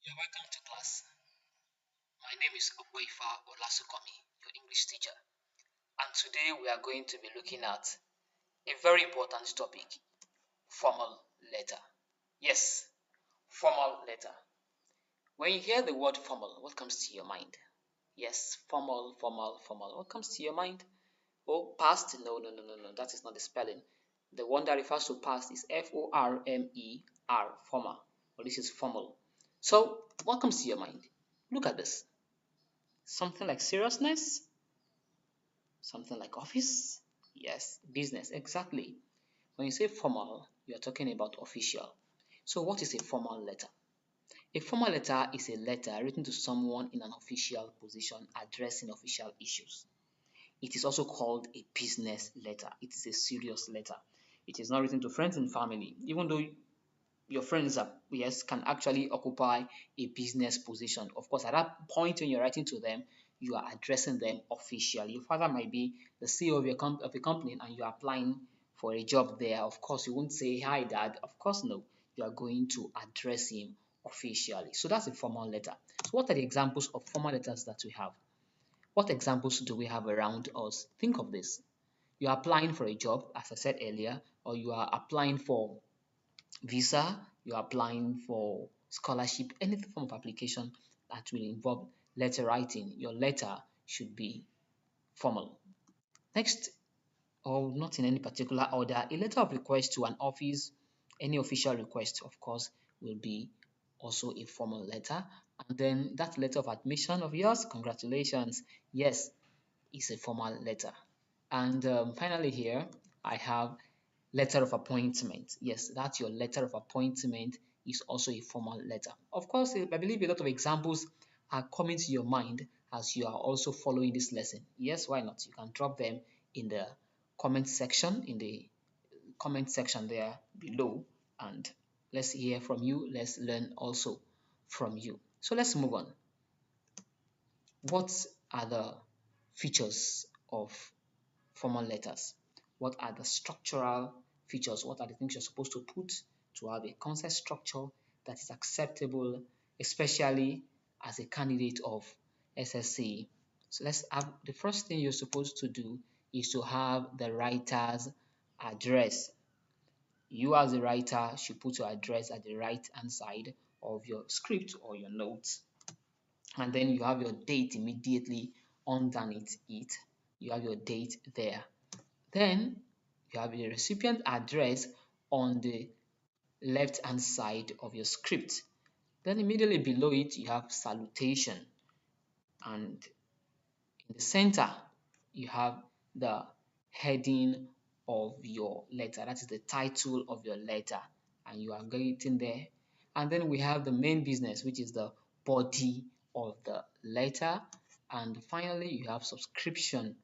You're welcome to class. My name is Opeifa Olasunkanmi, your English teacher. And today we are going to be looking at a very important topic, formal letter. Yes, formal letter. When you hear the word formal, what comes to your mind? Yes, formal, formal, formal. What comes to your mind? Oh, past? No, no, no, no, no. That is not the spelling. The one that refers to past is Former, former. Or this is formal. So, what comes to your mind? Look at this. Something like seriousness, something like office. Yes, business, exactly. When you say formal, you are talking about official. So, what is a formal letter? A formal letter is a letter written to someone in an official position addressing official issues. It is also called a business letter. It is a serious letter. It is not written to friends and family, even though your friends are, yes, can actually occupy a business position. Of course, at that point when you're writing to them, you are addressing them officially. Your father might be the CEO of of a company and you're applying for a job there. Of course, you won't say, "Hi, Dad." Of course, no. You are going to address him officially. So that's a formal letter. So what are the examples of formal letters that we have? What examples do we have around us? Think of this. You are applying for a job, as I said earlier, or you are applying for visa, you're applying for scholarship, any form of application that will involve letter writing, your letter should be formal. Next, or not in any particular order, a letter of request to an office, any official request, of course, will be also a formal letter. And then that letter of admission of yours, congratulations, yes, is a formal letter. And finally, here I have letter of appointment. Yes, that's your letter of appointment is also a formal letter. Of course, I believe a lot of examples are coming to your mind as you are also following this lesson. Yes, why not? You can drop them in the comment section there below, and let's hear from you. Let's learn also from you. So let's move on. What are the features of formal letters? What are the structural features? What are the things you're supposed to put to have a concept structure that is acceptable, especially as a candidate of SSC? So let's have the first thing you're supposed to do is to have the writer's address. You as a writer should put your address at the right hand side of your script or your notes, and then you have your date immediately underneath it. You have your date there. Then you have the recipient address on the left hand side of your script. Then immediately below it, you have salutation. And in the center, you have the heading of your letter. That is the title of your letter. And you are getting there. And then we have the main business, which is the body of the letter. And finally, you have subscription,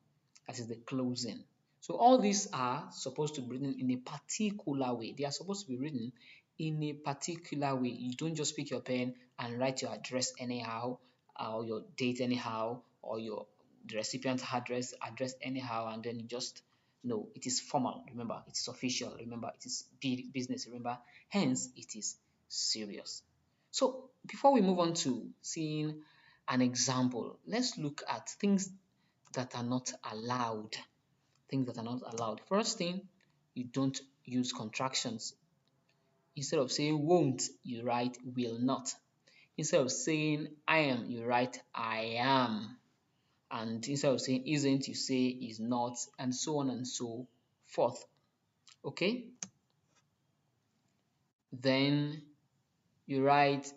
that is the closing. So all these are supposed to be written in a particular way. They are supposed to be written in a particular way. You don't just pick your pen and write your address anyhow, or your date anyhow, or your the recipient's address anyhow, and then you just no. It is formal. Remember, it is official. Remember, it is business. Remember, hence it is serious. So before we move on to seeing an example, let's look at things that are not allowed. Things that are not allowed. First thing, you don't use contractions. Instead of saying won't, you write will not. Instead of saying I am, you write I am. And instead of saying isn't, you say is not, and so on and so forth. Okay? Then you write,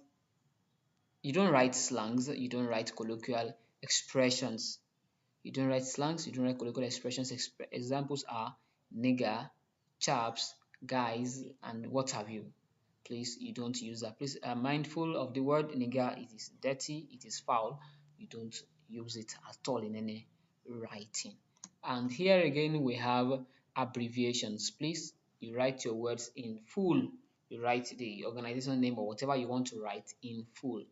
you don't write slangs, you don't write colloquial expressions. You don't write slangs, you don't write colloquial expressions. Examples are nigger, chaps, guys, and what have you. Please, you don't use that. Please, mindful of the word nigger. It is dirty, it is foul. You don't use it at all in any writing. And here again, we have abbreviations. Please, you write your words in full. You write the organization name or whatever you want to write in full.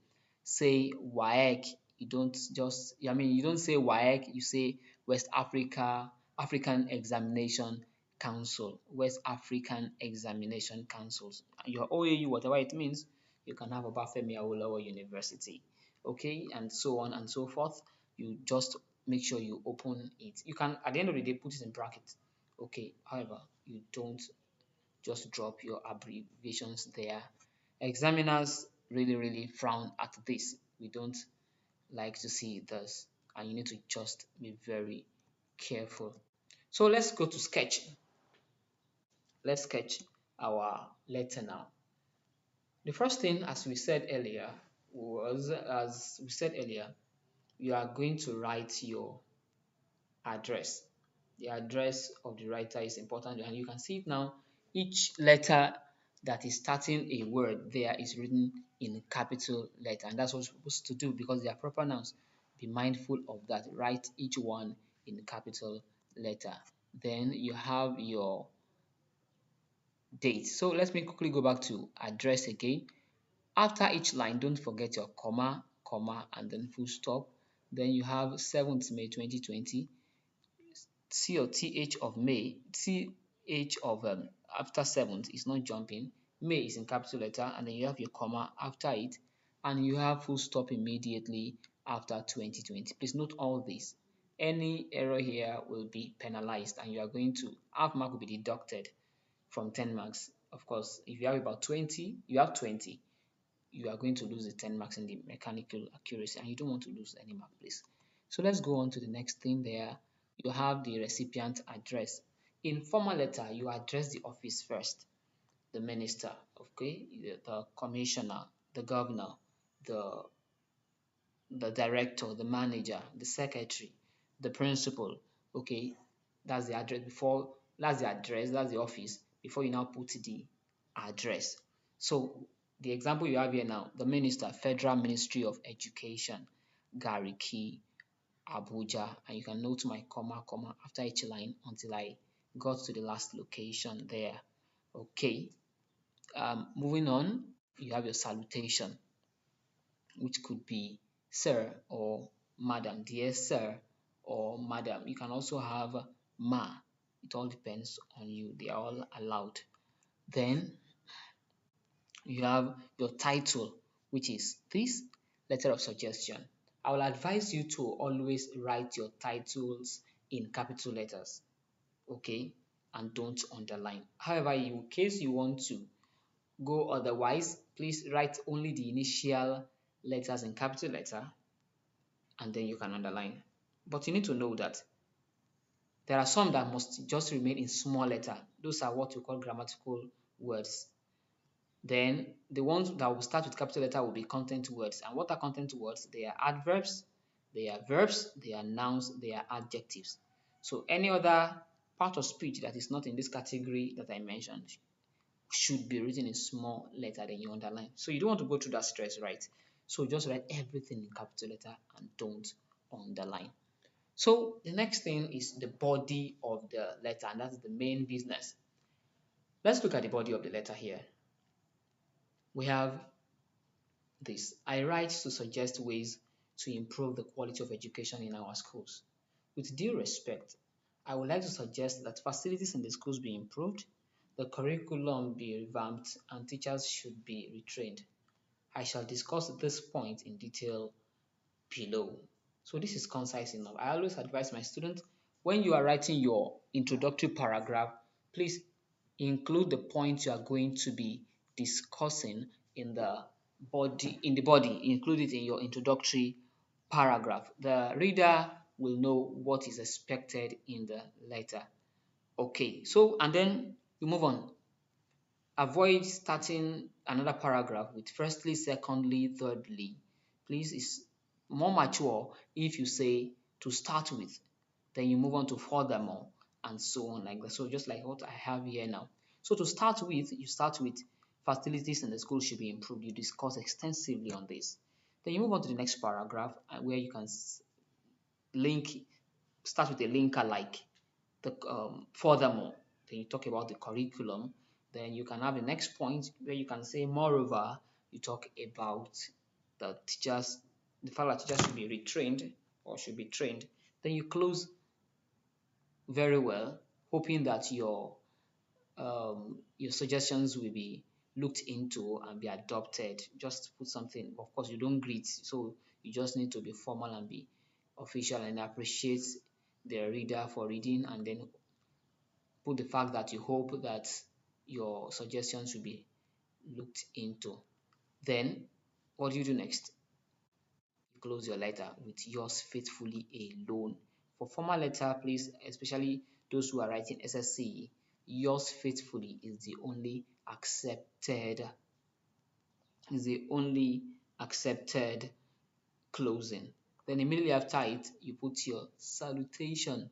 Say WAEC, you don't just, I mean, you don't say WAEC, you say West African Examination Council, West African Examination Councils. Your OAU, whatever it means, you can have Obafemi Awolowo University, okay, and so on and so forth. You just make sure you open it. You can, at the end of the day, put it in brackets, okay. However, you don't just drop your abbreviations there. Examiners really frown at this. We don't like to see this, and you need to just be very careful. So let's go to sketch. Let's sketch our letter now. The first thing, as we said earlier, you are going to write your address. The address of the writer is important, and you can see it now. Each letter that is starting a word there is written in capital letter, and that's what you're supposed to do because they are proper nouns. Be mindful of that. Write each one in capital letter. Then you have your date. So let me quickly go back to address again. After each line, don't forget your comma, comma, and then full stop. Then you have 7th May 2020. C or TH of May, TH of after 7th is not jumping. May is in capital letter, and then you have your comma after it, and you have full stop immediately after 2020. Please note all this. Any error here will be penalized, and you are going to half mark will be deducted from 10 marks. Of course, if you have about 20, you have 20, you are going to lose the 10 marks in the mechanical accuracy, and you don't want to lose any mark, please. So let's go on to the next thing there. You have the recipient address. In formal letter, you address the office first, the minister, okay, the commissioner, the governor, the the director, the manager, the secretary, the principal. Okay, that's the address before, that's the office before you now put the address. So the example you have here now, the minister, Federal Ministry of Education, Gariki, Abuja, and you can note my comma, comma after each line until I got to the last location there. Okay, moving on, you have your salutation, which could be sir or madam, dear sir or madam. You can also have ma. It all depends on you. They are all allowed. Then you have your title, which is this letter of suggestion. I will advise you to always write your titles in capital letters, okay, and don't underline. However, in case you want to go otherwise, please write only the initial letters in capital letter and then you can underline. But you need to know that there are some that must just remain in small letter. Those are what we call grammatical words. Then the ones that will start with capital letter will be content words. And what are content words? They are adverbs, they are verbs, they are nouns, they are adjectives. So any other part of speech that is not in this category that I mentioned should be written in small letter, then you underline. So you don't want to go through that stress, right? So just write everything in capital letter and don't underline. So the next thing is the body of the letter, and that's the main business. Let's look at the body of the letter here. We have this. I write to suggest ways to improve the quality of education in our schools. With due respect, I would like to suggest that facilities in the schools be improved, the curriculum be revamped, and teachers should be retrained. I shall discuss this point in detail below. So this is concise enough. I always advise my students, when you are writing your introductory paragraph, please include the points you are going to be discussing in the body, include it in your introductory paragraph. The reader will know what is expected in the letter. Okay, so and then you move on. Avoid starting another paragraph with firstly, secondly, thirdly. Please, it's more mature if you say to start with, then you move on to furthermore, and so on like that. So just like what I have here now. So to start with, you start with facilities in the school should be improved. You discuss extensively on this. Then you move on to the next paragraph where you can link, start with a linker like the furthermore. Then you talk about the curriculum. Then you can have the next point where you can say moreover, you talk about the teachers, the fact that teachers should be retrained or should be trained. Then you close very well, hoping that your suggestions will be looked into and be adopted. Just put something. Of course, you don't greet, so you just need to be formal and be official and appreciate the reader for reading, and then put the fact that you hope that your suggestions will be looked into. Then, what do you do next? You close your letter with yours faithfully alone. For formal letter, please, especially those who are writing SSC, yours faithfully is the only accepted closing. Then immediately after it, you put your salutation.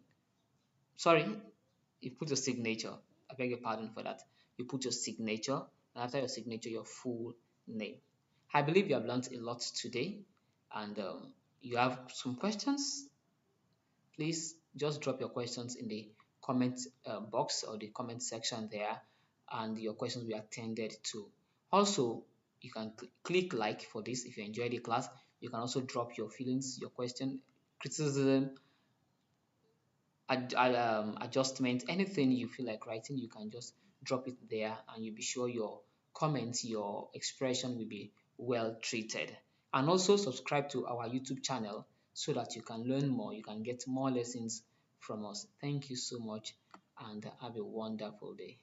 Sorry, you put your signature. I beg your pardon for that. You put your signature, and after your signature, your full name. I believe you have learned a lot today, and you have some questions. Please just drop your questions in the comment box or the comment section there, and your questions will be attended to. Also, you can click like for this if you enjoyed the class. You can also drop your feelings, your question, criticism, adjustment, anything you feel like writing, you can just drop it there, and you'll be sure your comments, your expression will be well treated. And also subscribe to our YouTube channel so that you can learn more, you can get more lessons from us. Thank you so much, and have a wonderful day.